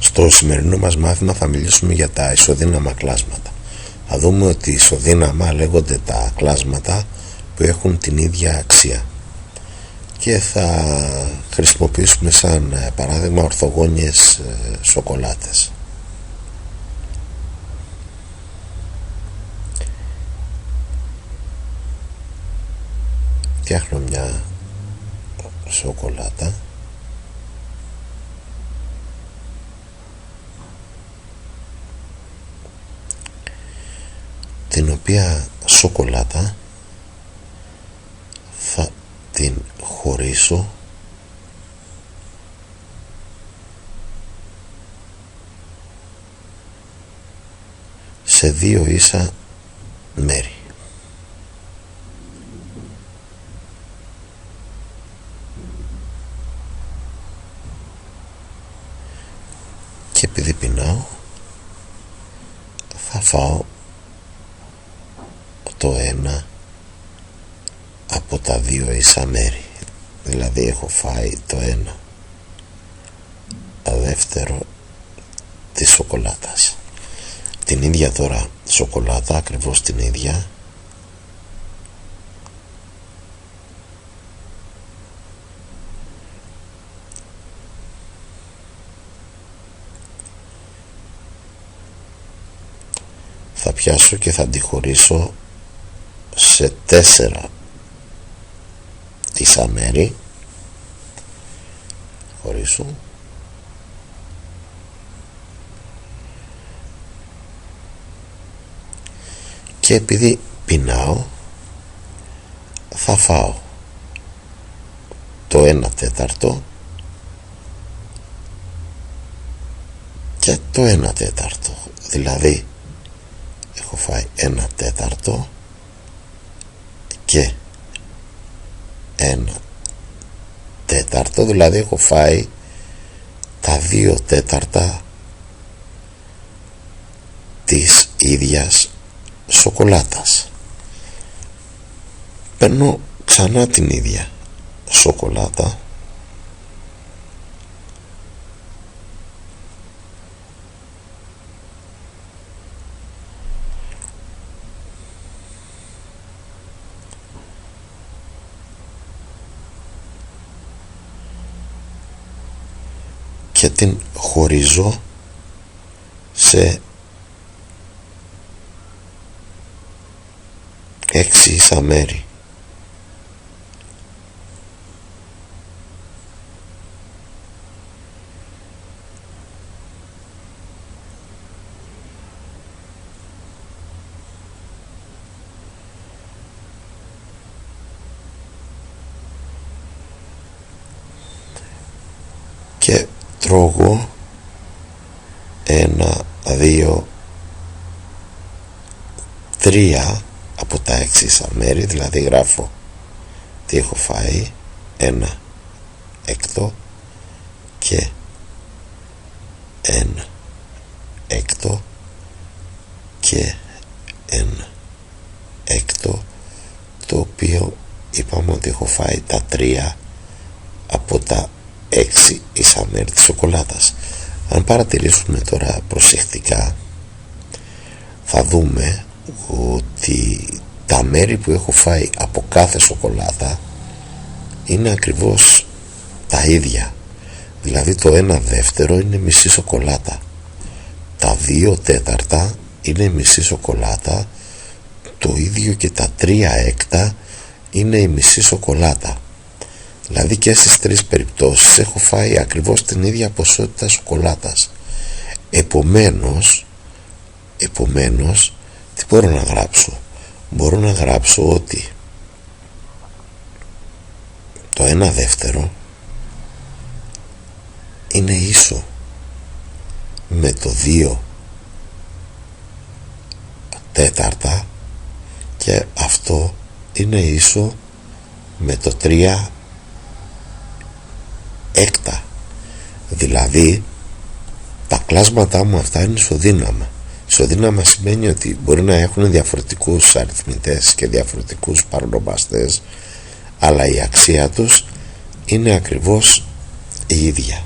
Στο σημερινό μας μάθημα θα μιλήσουμε για τα ισοδύναμα κλάσματα. Θα δούμε ότι ισοδύναμα λέγονται τα κλάσματα που έχουν την ίδια αξία και θα χρησιμοποιήσουμε σαν παράδειγμα ορθογώνιες σοκολάτες. Φτιάχνω μια σοκολάτα την οποία σοκολάτα θα την χωρίσω σε δύο ίσα μέρη. Και επειδή πεινάω θα φάω το ένα από τα δύο ίσα μέρη. Δηλαδή έχω φάει το ένα δεύτερο της σοκολάτας. Την ίδια τώρα σοκολάτα, ακριβώς την ίδια, θα πιάσω και θα τη χωρίσω σε 4 ίσα μέρη. Χωρίσω και επειδή πεινάω θα φάω το 1/4 και το 1/4. Δηλαδή έχω φάει 1/4 και 1/4, δηλαδή έχω φάει τα 2/4 της ίδιας σοκολάτας. Παίρνω ξανά την ίδια σοκολάτα και την χωρίζω σε 6 ίσα μέρη. Και τρώγω 1, 2, 3 από τα 6 ίσα μέρη, δηλαδή γράφω τι έχω φάει, 1/6 και 1/6 και 1/6, το οποίο είπαμε ότι έχω φάει τα 3 από τα 6 ίσα μέρη της σοκολάτας. Αν παρατηρήσουμε τώρα προσεκτικά θα δούμε ότι τα μέρη που έχω φάει από κάθε σοκολάτα είναι ακριβώς τα ίδια. Δηλαδή το 1/2 είναι μισή σοκολάτα, τα 2/4 είναι μισή σοκολάτα, το ίδιο και τα 3/6 είναι η μισή σοκολάτα. Δηλαδή και στις 3 περιπτώσεις έχω φάει ακριβώς την ίδια ποσότητα σοκολάτας. Επομένως τι μπορώ να γράψω? Μπορώ να γράψω ότι το 1/2 είναι ίσο με το 2/4 και αυτό είναι ίσο με το 3/6. Δηλαδή τα κλάσματά μου αυτά είναι ισοδύναμα. Ισοδύναμα σημαίνει ότι μπορεί να έχουν διαφορετικούς αριθμητές και διαφορετικούς παρονομαστές, αλλά η αξία τους είναι ακριβώς η ίδια.